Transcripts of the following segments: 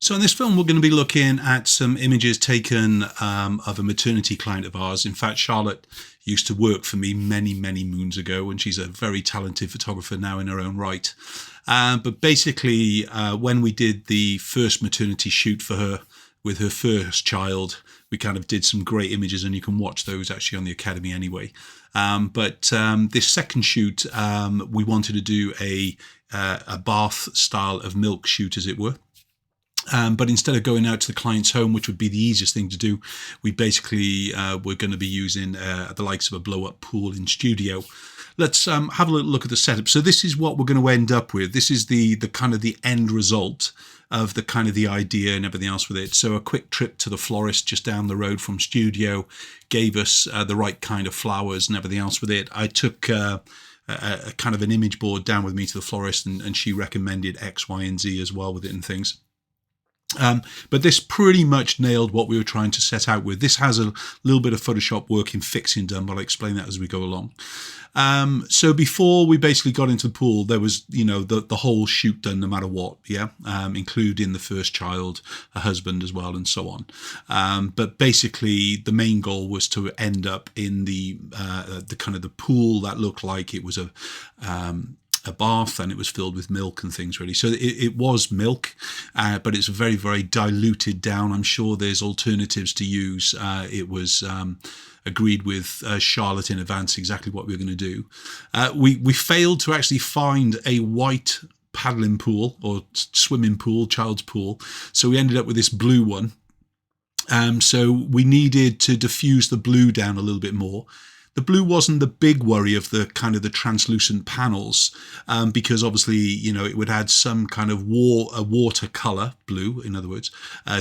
So in this film, we're going to be looking at some images taken of a maternity client of ours. In fact, Charlotte used to work for me many, many moons ago, and she's a very talented photographer now in her own right. But basically, when we did the first maternity shoot for her with her first child, we kind of did some great images, and you can watch those actually on the Academy anyway. But this second shoot, we wanted to do a bath style of milk shoot, as it were. But instead of going out to the client's home, which would be the easiest thing to do, we basically were going to be using the likes of a blow-up pool in studio. Let's have a look at the setup. So this is what we're going to end up with. This is the kind of the end result of the kind of the idea and everything else with it. So a quick trip to the florist just down the road from studio gave us the right kind of flowers and everything else with it. I took a kind of an image board down with me to the florist, and she recommended X, Y, and Z as well with it and things. But this pretty much nailed what we were trying to set out with. This has a little bit of Photoshop work in fixing done, but I'll explain that as we go along. So before we basically got into the pool, there was, you know, the whole shoot done no matter what, yeah, including the first child, a husband as well, and so on. But basically the main goal was to end up in the kind of the pool that looked like it was a bath, and it was filled with milk and things really. So it was milk, but it's very, very diluted down. I'm sure there's alternatives to use. It was agreed with Charlotte in advance exactly what we were going to do. We failed to actually find a white paddling pool or swimming pool, child's pool. So we ended up with this blue one. So we needed to diffuse the blue down a little bit more. The blue wasn't the big worry of the kind of the translucent panels, because obviously, you know, it would add some kind of watercolor, blue in other words,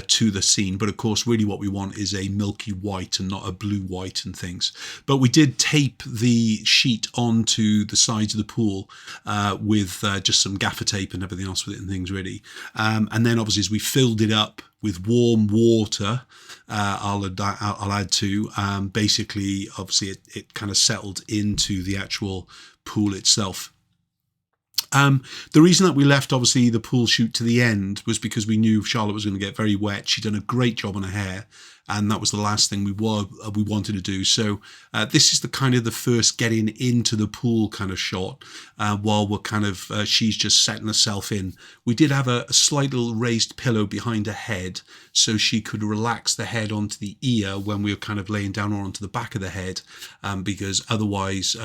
to the scene. But of course, really what we want is a milky white and not a blue white and things. But we did tape the sheet onto the sides of the pool with just some gaffer tape and everything else with it and things really. And then obviously as we filled it up with warm water, I'll add to, basically, obviously it kind of settled into the actual pool itself. The reason that we left, obviously, the pool shoot to the end was because we knew Charlotte was going to get very wet. She'd done a great job on her hair, and that was the last thing we wanted to do. So this is the kind of the first getting into the pool kind of shot, while we're kind of, she's just setting herself in. We did have a slight little raised pillow behind her head, so she could relax the head onto the ear when we were kind of laying down, or onto the back of the head, because otherwise,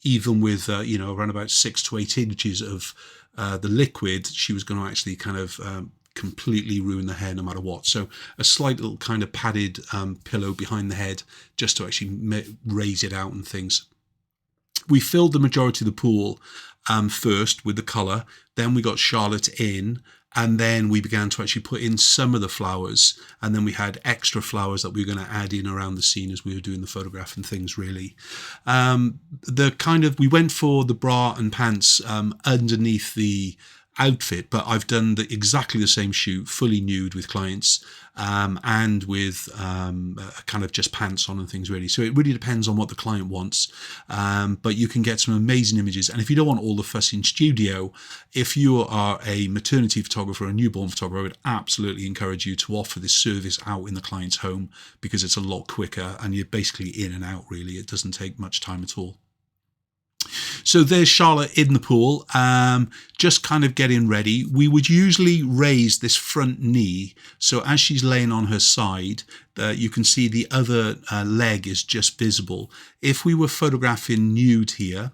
even with, you know, around about 6 to 8 inches of the liquid, she was going to actually kind of completely ruin the hair no matter what. So a slight little kind of padded pillow behind the head just to actually raise it out and things. We filled the majority of the pool first with the colour, then we got Charlotte in, and then we began to actually put in some of the flowers, and then we had extra flowers that we were going to add in around the scene as we were doing the photograph and things really. We went for the bra and pants underneath the outfit, but I've done exactly the same shoot, fully nude with clients, and with kind of just pants on and things really. So it really depends on what the client wants, but you can get some amazing images. And if you don't want all the fuss in studio, if you are a maternity photographer or a newborn photographer, I would absolutely encourage you to offer this service out in the client's home, because it's a lot quicker and you're basically in and out really. It doesn't take much time at all. So there's Charlotte in the pool, just kind of getting ready. We would usually raise this front knee, so as she's laying on her side, you can see the other leg is just visible. If we were photographing nude here,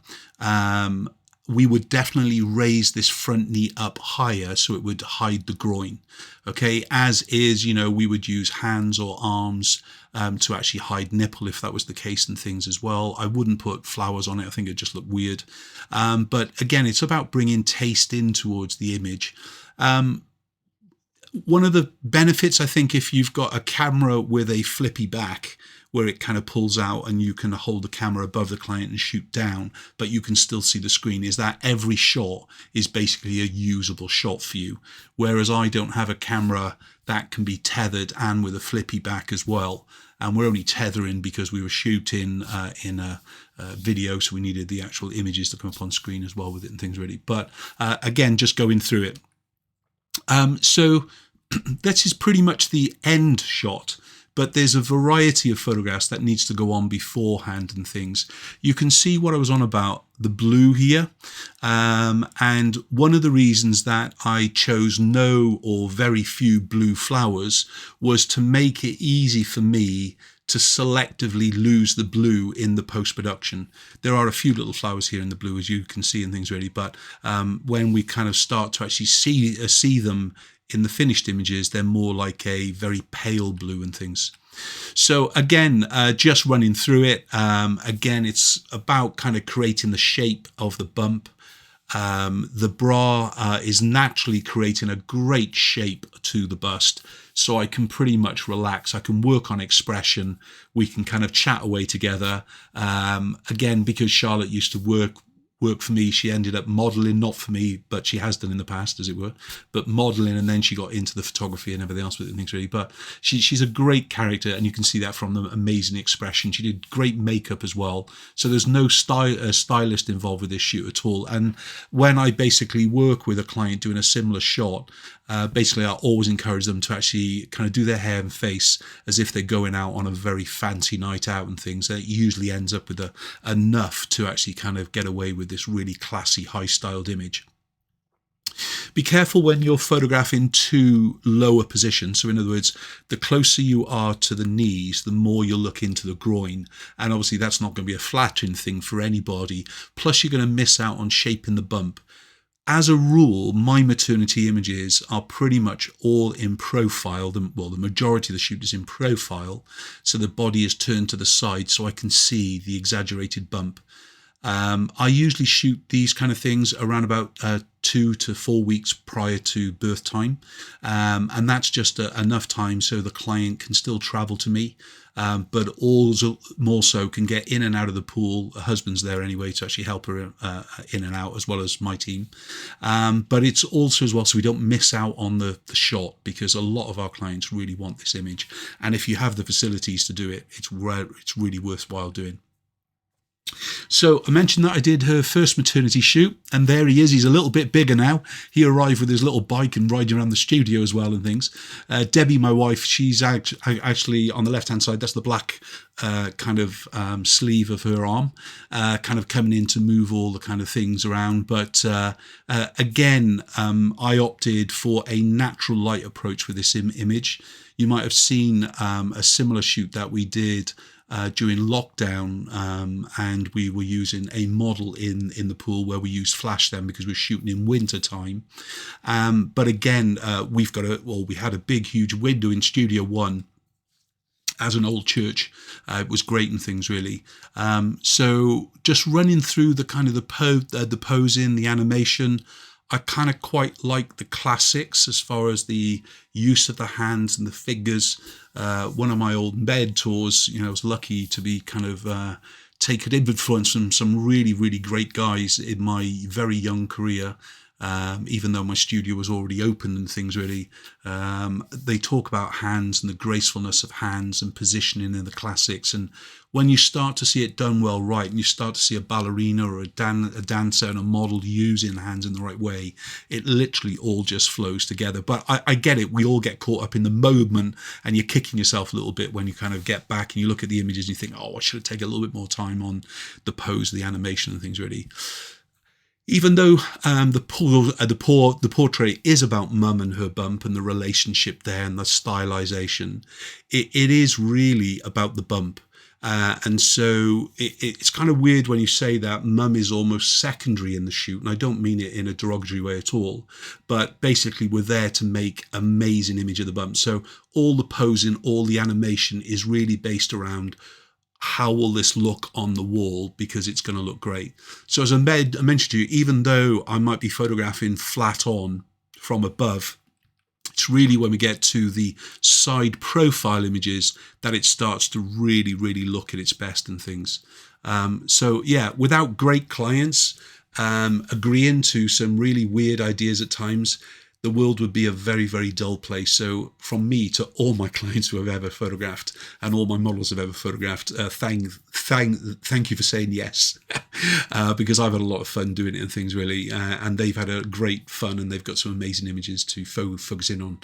we would definitely raise this front knee up higher so it would hide the groin. Okay, as is, you know, we would use hands or arms to actually hide nipple if that was the case and things as well. I wouldn't put flowers on it. I think it'd just look weird. But again, it's about bringing taste in towards the image. One of the benefits, I think, if you've got a camera with a flippy back, where it kind of pulls out and you can hold the camera above the client and shoot down, but you can still see the screen, is that every shot is basically a usable shot for you. Whereas I don't have a camera that can be tethered and with a flippy back as well. and we're only tethering because we were shooting in a video, so we needed the actual images to come up on screen as well with it and things really. But again, just going through it. So this is pretty much the end shot, but there's a variety of photographs that needs to go on beforehand and things. You can see what I was on about, the blue here. And one of the reasons that I chose no or very few blue flowers was to make it easy for me to selectively lose the blue in the post-production. There are a few little flowers here in the blue, as you can see, and things really, but when we kind of start to actually see them in the finished images, they're more like a very pale blue and things. So again, just running through it, again, it's about kind of creating the shape of the bump. The bra is naturally creating a great shape to the bust, so I can pretty much relax. I can work on expression. We can kind of chat away together. Again, because Charlotte used to work for me, she ended up modeling, not for me, but she has done in the past, as it were, but modeling, and then she got into the photography and everything else with it and things really. But she's a great character, and you can see that from the amazing expression. She did great makeup as well, so there's no stylist involved with this shoot at all. And when I basically work with a client doing a similar shot, basically I always encourage them to actually kind of do their hair and face as if they're going out on a very fancy night out and things. It usually ends up with enough to actually kind of get away with this really classy, high-styled image. Be careful when you're photographing too low a position. So in other words, the closer you are to the knees, the more you'll look into the groin. And obviously that's not going to be a flattering thing for anybody. Plus you're going to miss out on shaping the bump. As a rule, my maternity images are pretty much all in profile. The majority of the shoot is in profile. So the body is turned to the side so I can see the exaggerated bump. I usually shoot these kind of things around about 2 to 4 weeks prior to birth time. And that's just enough time so the client can still travel to me. But also more so can get in and out of the pool. Her husband's there anyway to actually help her in and out, as well as my team. But it's also as well so we don't miss out on the shot, because a lot of our clients really want this image. And if you have the facilities to do it, it's really worthwhile doing. So I mentioned that I did her first maternity shoot, and there he is. He's a little bit bigger now. He arrived with his little bike and riding around the studio as well and things. Debbie, my wife, she's actually on the left-hand side. That's the black kind of sleeve of her arm, kind of coming in to move all the kind of things around. But again, I opted for a natural light approach with this image. You might have seen a similar shoot that we did during lockdown, and we were using a model in the pool where we used flash then because we're shooting in winter time. But again, we had a big, huge window in Studio One as an old church. It was great and things really. So just running through the kind of the posing, the animation. I kind of quite like the classics as far as the use of the hands and the figures. One of my old mentors, I was lucky to be kind of taken influence from some really, really great guys in my very young career. Even though my studio was already open and things really, they talk about hands and the gracefulness of hands and positioning in the classics. And when you start to see it done well right, and you start to see a ballerina or a dancer and a model using the hands in the right way, it literally all just flows together. But I get it. We all get caught up in the moment, and you're kicking yourself a little bit when you kind of get back and you look at the images and you think, oh, I should have taken a little bit more time on the pose, the animation and things really. Even though the portrait is about mum and her bump and the relationship there and the stylization, it is really about the bump. And so it's kind of weird when you say that mum is almost secondary in the shoot. And I don't mean it in a derogatory way at all, but basically we're there to make amazing image of the bump. So all the posing, all the animation is really based around how will this look on the wall, because it's going to look great. So as I mentioned to you, even though I might be photographing flat on from above, it's really when we get to the side profile images that it starts to really, really look at its best and things. So yeah, without great clients agreeing to some really weird ideas at times, the world would be a very, very dull place. So from me to all my clients who have ever photographed and all my models have ever photographed, thank you for saying yes, because I've had a lot of fun doing it and things, really, and they've had a great fun, and they've got some amazing images to focus in on